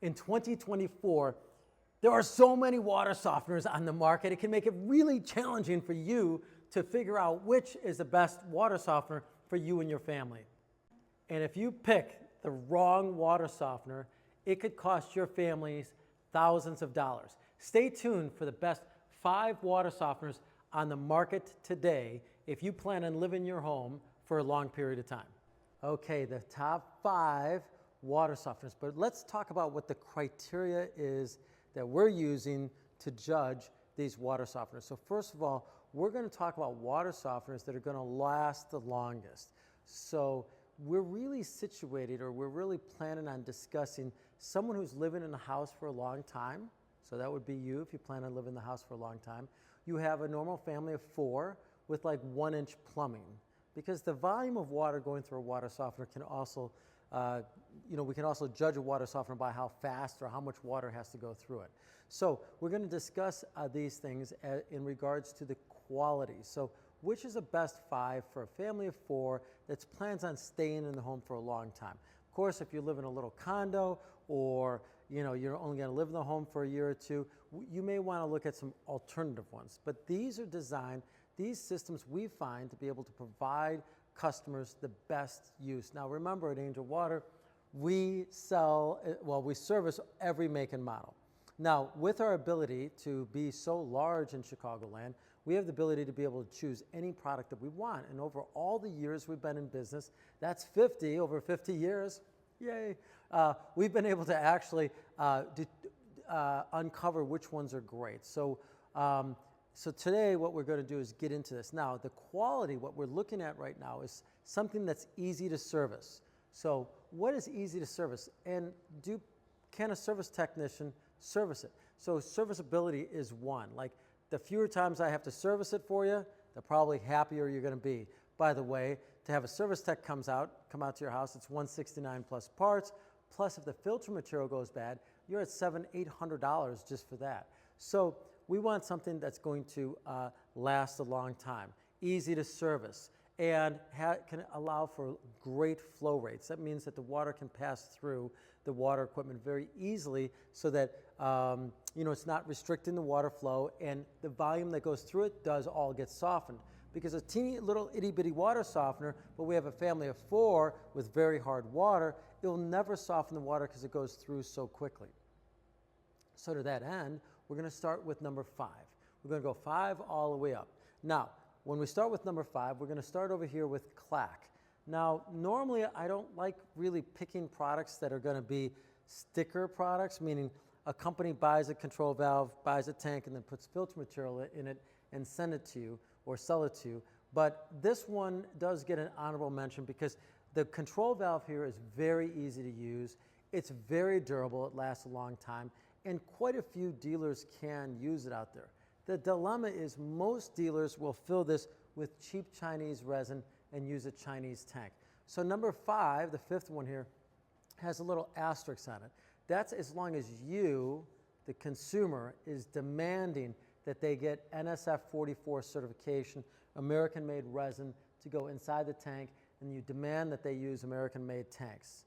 In 2024, there are so many water softeners on the market, it can make it really challenging for you to figure out which is the best water softener for you and your family. And if you pick the wrong water softener, it could cost your families thousands of dollars. Stay tuned for the best 5 water softeners on the market today if you plan on living in your home for a long period of time. Okay, the top 5 water softeners, but let's talk about what the criteria is that we're using to judge these water softeners. So first of all, we're going to talk about water softeners that are going to last the longest. So we're really situated, or we're really planning on discussing someone who's living in a house for a long time. So that would be you if you plan on living in the house for a long time. You have a normal family of 4 with like 1-inch plumbing, because the volume of water going through a water softener can also, we can also judge a water softener by how fast or how much water has to go through it. So we're going to discuss these things in regards to the quality. So which is the best 5 for a family of 4 that plans on staying in the home for a long time? Of course, if you live in a little condo, or you're only going to live in the home for a year or 2, you may want to look at some alternative ones. But these are designed, these systems we find to be able to provide customers the best use. Now remember, at Angel Water, we service every make and model. Now, with our ability to be so large in Chicagoland, we have the ability to be able to choose any product that we want. And over all the years we've been in business, that's over 50 years, yay, we've been able to actually uncover which ones are great. So today what we're going to do is get into this. Now, the quality, what we're looking at right now is something that's easy to service. So what is easy to service? And can a service technician service it? So serviceability is one. Like, the fewer times I have to service it for you, the probably happier you're going to be. By the way, to have a service tech come out to your house, it's $169 plus parts. Plus, if the filter material goes bad, you're at $700-800 just for that. So we want something that's going to last a long time, easy to service, and can allow for great flow rates. That means that the water can pass through the water equipment very easily, so that it's not restricting the water flow, and the volume that goes through it does all get softened. Because a teeny little itty bitty water softener, but we have a family of 4 with very hard water, it will never soften the water because it goes through so quickly. So to that end, we're going to start with number 5. We're going to go 5 all the way up. Now, when we start with number 5, we're going to start over here with Clack. Now, normally I don't like really picking products that are going to be sticker products, meaning a company buys a control valve, buys a tank, and then puts filter material in it and send it to you or sell it to you. But this one does get an honorable mention because the control valve here is very easy to use. It's very durable. It lasts a long time. And quite a few dealers can use it out there. The dilemma is most dealers will fill this with cheap Chinese resin and use a Chinese tank. So number 5, the 5th one here, has a little asterisk on it. That's as long as you, the consumer, is demanding that they get NSF 44 certification, American-made resin, to go inside the tank, and you demand that they use American-made tanks.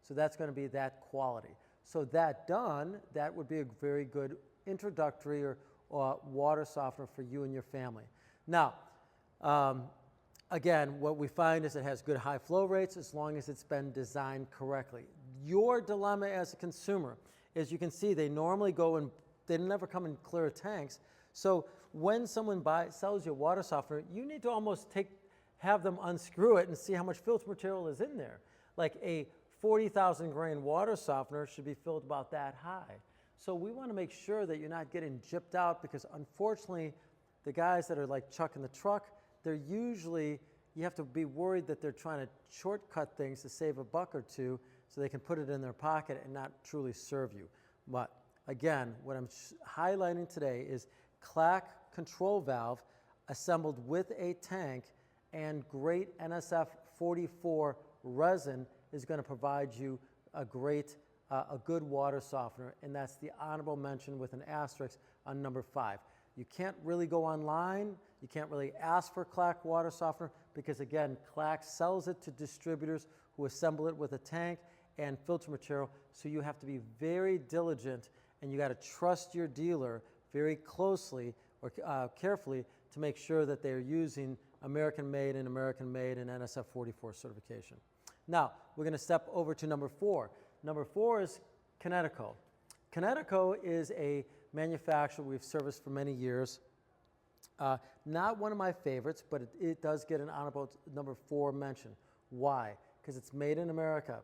So that's going to be that quality. So that done, that would be a very good introductory or water softener for you and your family. Now, again, what we find is it has good high flow rates as long as it's been designed correctly. Your dilemma as a consumer is, you can see they normally go and they never come in clear tanks. So when someone sells you a water softener, you need to almost have them unscrew it and see how much filter material is in there. Like a 40,000 grain water softener should be filled about that high. So we want to make sure that you're not getting gypped out, because unfortunately, the guys that are like Chuck in the truck, they're usually, you have to be worried that they're trying to shortcut things to save a buck or two so they can put it in their pocket and not truly serve you. But again, what I'm highlighting today is Clack control valve assembled with a tank and great NSF 44 resin is going to provide you a good water softener, and that's the honorable mention with an asterisk on number 5. You can't really go online, you can't really ask for Clack water softener, because again, Clack sells it to distributors who assemble it with a tank, and filter material, so you have to be very diligent, and you got to trust your dealer very closely or carefully to make sure that they're using American made and NSF 44 certification. Now, we're going to step over to number 4. Number 4 is Connecticut. Connecticut is a manufacturer we've serviced for many years. Not one of my favorites, but it does get an honorable number 4 mention. Why? Because it's made in America.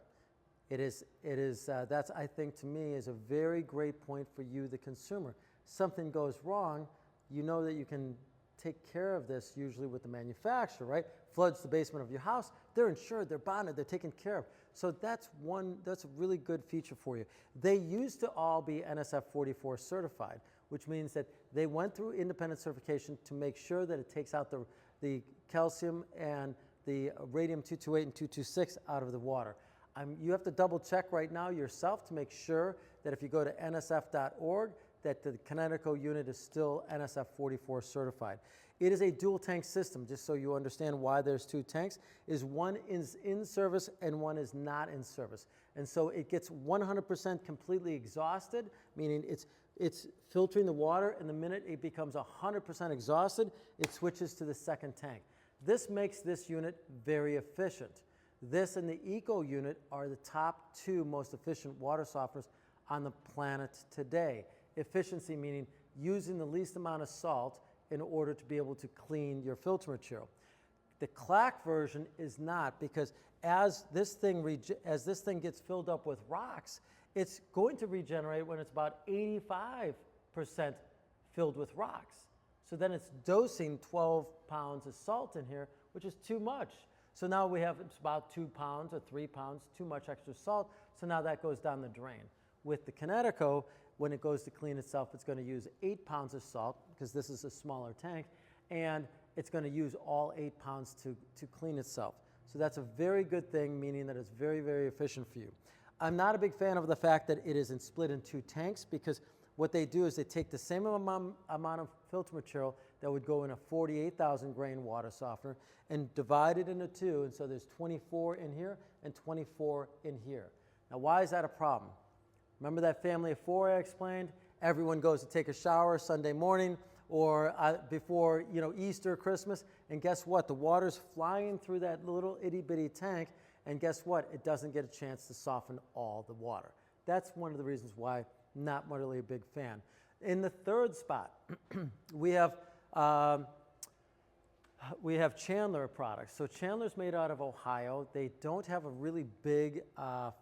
That's, I think, to me, is a very great point for you, the consumer. Something goes wrong, you know that you can take care of this usually with the manufacturer, right? Floods the basement of your house, they're insured, they're bonded, they're taken care of. So that's a really good feature for you. They used to all be NSF 44 certified, which means that they went through independent certification to make sure that it takes out the calcium and the radium-228 and 226 out of the water. You have to double check right now yourself to make sure that if you go to nsf.org, that the Connecticut unit is still NSF 44 certified. It is a dual tank system, just so you understand why there's 2 tanks, is one is in service and one is not in service. And so it gets 100% completely exhausted, meaning it's filtering the water, and the minute it becomes 100% exhausted, it switches to the second tank. This makes this unit very efficient. This and the Eco unit are the top 2 most efficient water softeners on the planet today. Efficiency meaning using the least amount of salt in order to be able to clean your filter material. The clack version is not, because as this thing gets filled up with rocks, it's going to regenerate when it's about 85% filled with rocks. So then it's dosing 12 pounds of salt in here, which is too much. So now we have about 2 pounds or 3 pounds, too much extra salt, so now that goes down the drain. With the Connecticut, when it goes to clean itself, it's going to use 8 pounds of salt, because this is a smaller tank, and it's going to use all 8 pounds to clean itself. So that's a very good thing, meaning that it's very, very efficient for you. I'm not a big fan of the fact that it isn't split in 2 tanks, because what they do is they take the same amount of filter material that would go in a 48,000 grain water softener and divide it into 2, and so there's 24 in here and 24 in here. Now, why is that a problem? Remember that family of 4 I explained? Everyone goes to take a shower Sunday morning or before Easter, Christmas, and guess what? The water's flying through that little itty-bitty tank, and guess what? It doesn't get a chance to soften all the water. That's one of the reasons why I'm not really a big fan. In the 3rd spot, we have Chandler products. So Chandler's made out of Ohio. They don't have a really big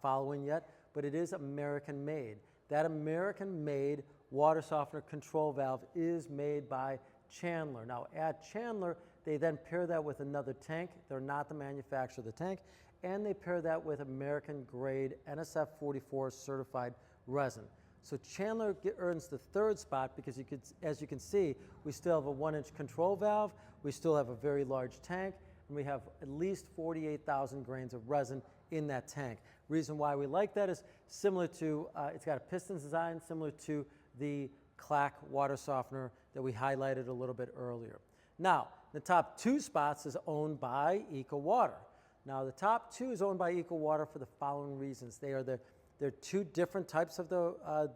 following yet, but it is American made. That American made water softener control valve is made by Chandler. Now at Chandler, they then pair that with another tank. They're not the manufacturer of the tank, and they pair that with American grade NSF 44 certified resin. So Chandler earns the 3rd spot because as you can see, we still have a 1-inch control valve, we still have a very large tank, and we have at least 48,000 grains of resin in that tank. Reason why we like that is similar to, it's got a piston design similar to the clack water softener that we highlighted a little bit earlier. Now, the top 2 spots is owned by Eco Water. Now, the top 2 is owned by Eco Water for the following reasons. They're 2 different types of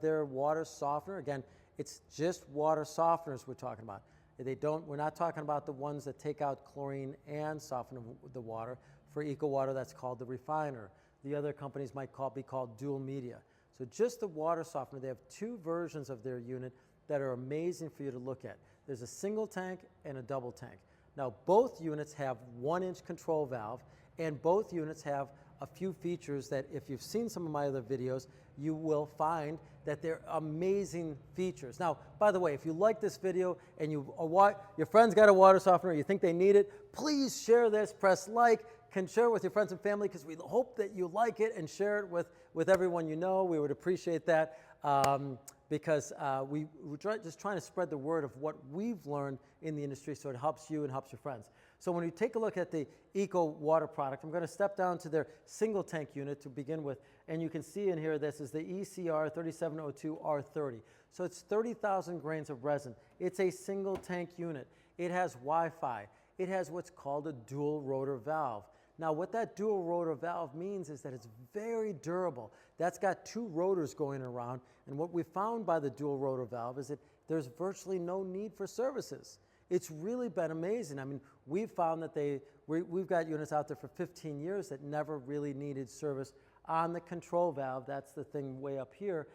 their water softener. Again, it's just water softeners we're talking about. We're not talking about the ones that take out chlorine and soften the water. For Eco Water, that's called the refiner. The other companies might be called dual media. So just the water softener, they have 2 versions of their unit that are amazing for you to look at. There's a single tank and a double tank. Now, both units have 1-inch control valve, and both units have a few features that if you've seen some of my other videos, you will find that they're amazing features. Now, by the way, if you like this video and your friend's got a water softener, you think they need it, please share this, press like, can share it with your friends and family, because we hope that you like it and share it with everyone you know. We would appreciate that because we're just trying to spread the word of what we've learned in the industry so it helps you and helps your friends. So when you take a look at the Eco Water product, I'm going to step down to their single tank unit to begin with, and you can see in here this is the ECR 3702R30. So it's 30,000 grains of resin. It's a single tank unit. It has Wi-Fi. It has what's called a dual rotor valve. Now, what that dual rotor valve means is that it's very durable. That's got 2 rotors going around, and what we found by the dual rotor valve is that there's virtually no need for services. It's really been amazing. I mean, we've found that we've got units out there for 15 years that never really needed service on the control valve. That's the thing way up here,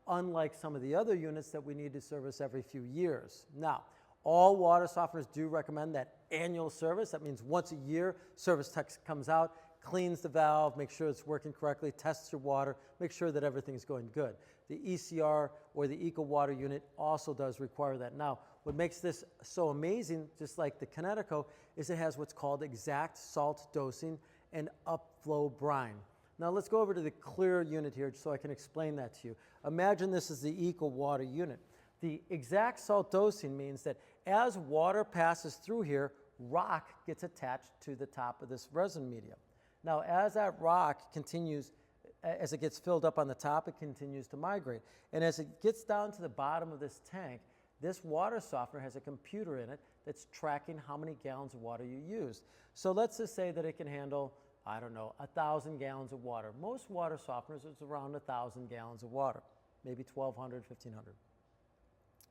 unlike some of the other units that we need to service every few years. Now, all water softeners do recommend that annual service. That means once a year, service tech comes out, cleans the valve, makes sure it's working correctly, tests your water, make sure that everything's going good. The ECR or the Eco Water unit also does require that. Now, what makes this so amazing, just like the Kinetico, is it has what's called exact salt dosing and upflow brine. Now let's go over to the clear unit here so I can explain that to you. Imagine this is the Eco Water unit. The exact salt dosing means that as water passes through here, rock gets attached to the top of this resin medium. Now, as that rock continues, as it gets filled up on the top, it continues to migrate. And as it gets down to the bottom of this tank, this water softener has a computer in it that's tracking how many gallons of water you used. So let's just say that it can handle, I don't know, 1,000 gallons of water. Most water softeners is around 1,000 gallons of water, maybe 1,200, 1,500.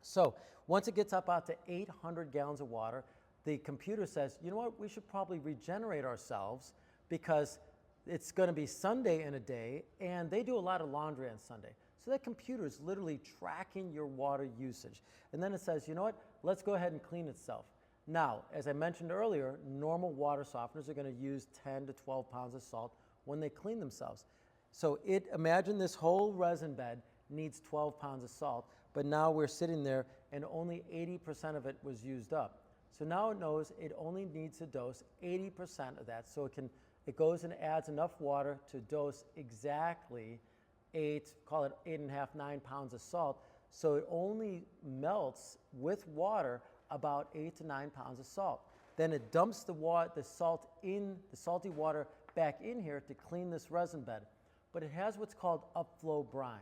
So once it gets up out to 800 gallons of water, the computer says, you know what, we should probably regenerate ourselves because it's going to be Sunday in a day, and they do a lot of laundry on Sunday. So that computer is literally tracking your water usage. And then it says, you know what, let's go ahead and clean itself. Now, as I mentioned earlier, normal water softeners are going to use 10 to 12 pounds of salt when they clean themselves. So imagine this whole resin bed needs 12 pounds of salt, but now we're sitting there and only 80% of it was used up. So now it knows it only needs to dose 80% of that, so it goes and adds enough water to dose exactly 8.5, 9 pounds of salt. So it only melts with water about 8 to 9 pounds of salt. Then it dumps the salty water back in here to clean this resin bed. But it has what's called upflow brine.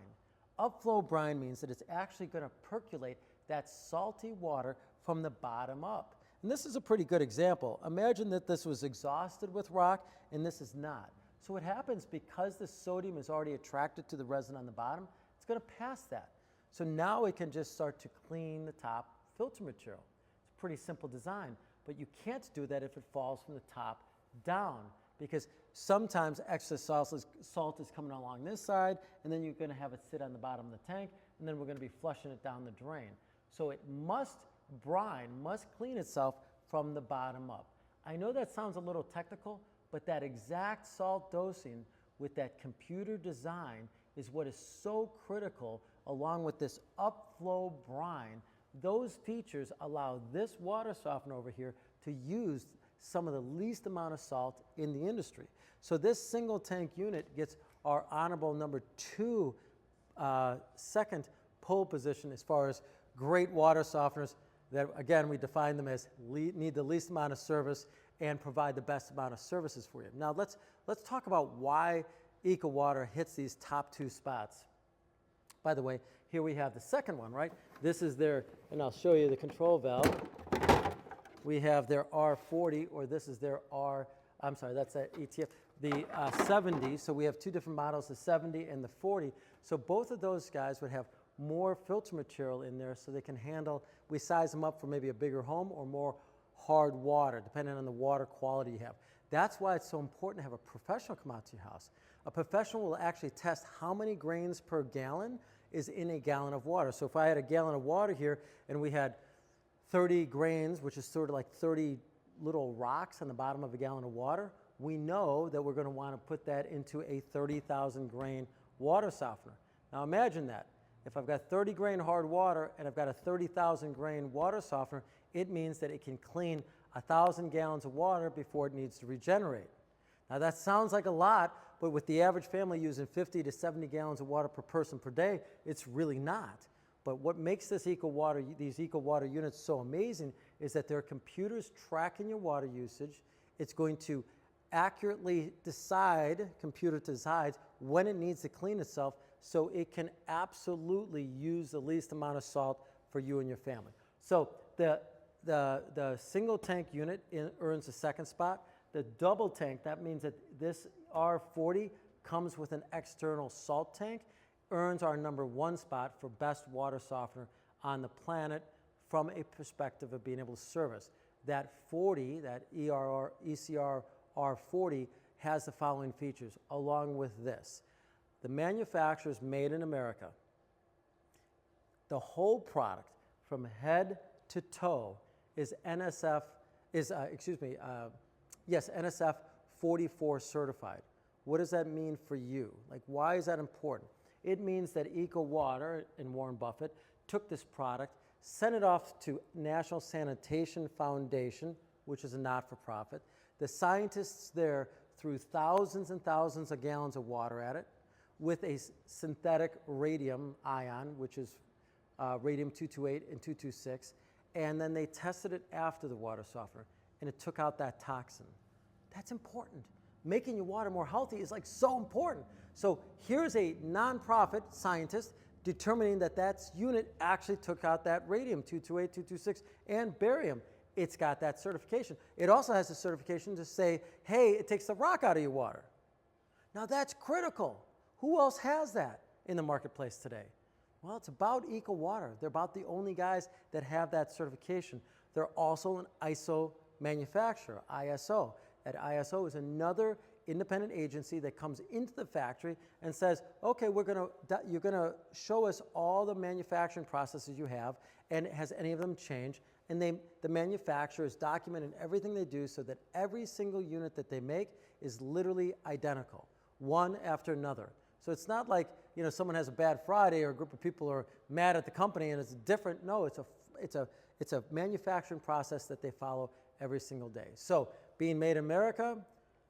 Upflow brine means that it's actually going to percolate that salty water from the bottom up. And this is a pretty good example. Imagine that this was exhausted with rock and this is not. So what happens, because the sodium is already attracted to the resin on the bottom, it's going to pass that. So now it can just start to clean the top filter material. It's a pretty simple design, but you can't do that if it falls from the top down, because sometimes excess salt is coming along this side, and then you're going to have it sit on the bottom of the tank, and then we're going to be flushing it down the drain. So brine must clean itself from the bottom up. I know that sounds a little technical, but that exact salt dosing with that computer design is what is so critical, along with this upflow brine. Those features allow this water softener over here to use some of the least amount of salt in the industry. So this single tank unit gets our honorable number 2 second pole position as far as great water softeners that, again, we define them as need the least amount of service and provide the best amount of services for you. Now let's talk about why EcoWater hits these top 2 spots. By the way, here we have the second one, right? This is their, and I'll show you the control valve. We have their R40, or this is their that's an ETF, the 70. So we have 2 different models, the 70 and the 40. So both of those guys would have more filter material in there so they can handle, we size them up for maybe a bigger home or more hard water, depending on the water quality you have. That's why it's so important to have a professional come out to your house. A professional will actually test how many grains per gallon is in a gallon of water. So if I had a gallon of water here and we had 30 grains, which is sort of like 30 little rocks on the bottom of a gallon of water, we know that we're going to want to put that into a 30,000 grain water softener. Now imagine that. If I've got 30 grain hard water and I've got a 30,000 grain water softener, it means that it can clean 1,000 gallons of water before it needs to regenerate. Now that sounds like a lot, but with the average family using 50 to 70 gallons of water per person per day, it's really not. But what makes these EcoWater units so amazing is that there are computers tracking your water usage. It's going to accurately computer decides when it needs to clean itself, so it can absolutely use the least amount of salt for you and your family. So the single tank unit earns the second spot. The double tank, that means that this R40 comes with an external salt tank, earns our number 1 spot for best water softener on the planet from a perspective of being able to service. That 40, that ECR R40 has the following features along with this. The manufacturer is made in America. The whole product from head to toe is NSF, NSF 44 certified. What does that mean for you? Like, why is that important? It means that EcoWater and Warren Buffett took this product, sent it off to National Sanitation Foundation, which is a not-for-profit. The scientists there threw thousands and thousands of gallons of water at it with a synthetic radium ion, which is radium-228 and 226, and then they tested it after the water softener, and it took out that toxin. That's important. Making your water more healthy is like so important. So here's a nonprofit scientist determining that that unit actually took out that radium-228, 226, and barium. It's got that certification. It also has a certification to say, hey, it takes the rock out of your water. Now that's critical. Who else has that in the marketplace today? Well, it's about EcoWater. They're about the only guys that have that certification. They're also an ISO manufacturer, ISO. That ISO is another independent agency that comes into the factory and says, okay, you're gonna show us all the manufacturing processes you have, and has any of them changed? And the manufacturer is documenting everything they do so that every single unit that they make is literally identical, one after another. So it's not like, you know, someone has a bad Friday or a group of people are mad at the company and it's different. No, it's a manufacturing process that they follow every single day. So being made in America,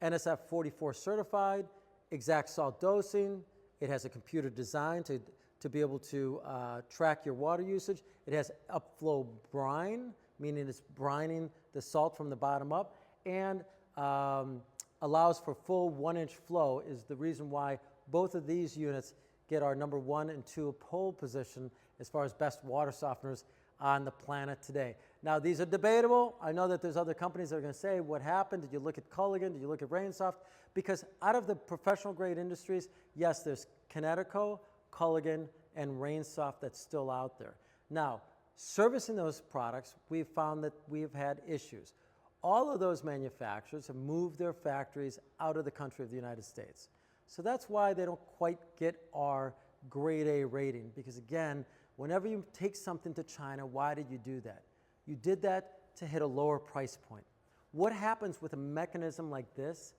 NSF 44 certified, exact salt dosing. It has a computer design to be able to track your water usage. It has upflow brine, meaning it's brining the salt from the bottom up, and allows for full 1-inch flow is the reason why both of these units get our number 1 and 2 pole position as far as best water softeners on the planet today. Now, these are debatable. I know that there's other companies that are going to say, what happened? Did you look at Culligan? Did you look at Rainsoft? Because out of the professional grade industries, yes, there's Kinetico, Culligan, and Rainsoft that's still out there. Now, servicing those products, we've found that we've had issues. All of those manufacturers have moved their factories out of the country of the United States. So that's why they don't quite get our grade A rating, because again, whenever you take something to China, why did you do that? You did that to hit a lower price point. What happens with a mechanism like this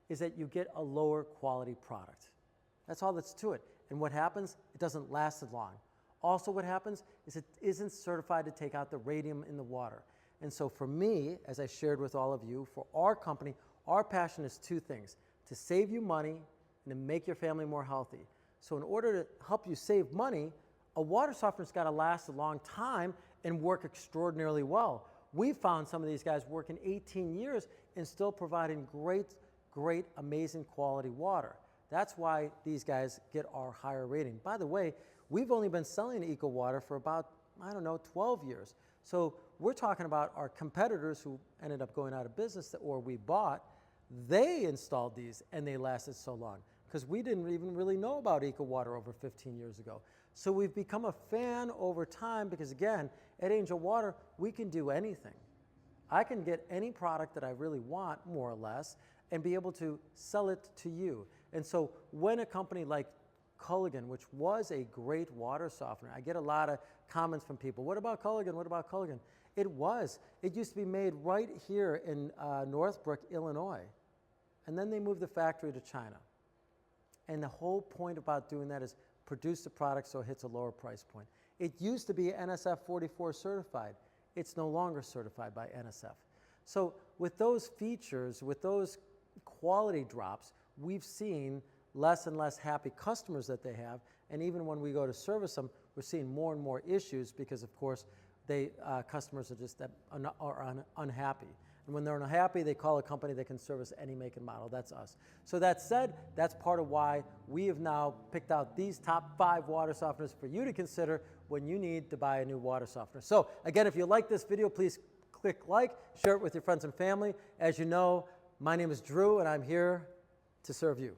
is that you get a lower quality product. That's all that's to it. And what happens? It doesn't last as long. Also what happens is it isn't certified to take out the radium in the water. And so for me, as I shared with all of you, for our company, our passion is 2 things: to save you money and to make your family more healthy. So in order to help you save money, a water softener's got to last a long time and work extraordinarily well. We found some of these guys working 18 years and still providing great, amazing quality water. That's why these guys get our higher rating. By the way, we've only been selling EcoWater for about, 12 years. So we're talking about our competitors who ended up going out of business or we bought. They installed these and they lasted so long because we didn't even really know about EcoWater over 15 years ago. So we've become a fan over time because, again, at Angel Water, we can do anything. I can get any product that I really want, more or less, and be able to sell it to you. And so when a company like Culligan, which was a great water softener, I get a lot of comments from people, what about Culligan, what about Culligan? It was. It used to be made right here in Northbrook, Illinois. And then they moved the factory to China. And the whole point about doing that is produce the product so it hits a lower price point. It used to be NSF 44 certified. It's no longer certified by NSF. So with those features, with those quality drops, we've seen less and less happy customers that they have. And even when we go to service them, we're seeing more and more issues because, of course, customers are just unhappy. And when they're unhappy, they call a company that can service any make and model. That's us. So that said, that's part of why we have now picked out these top 5 water softeners for you to consider when you need to buy a new water softener. So again, if you like this video, please click like, share it with your friends and family. As you know, My name is Drew, and I'm here to serve you.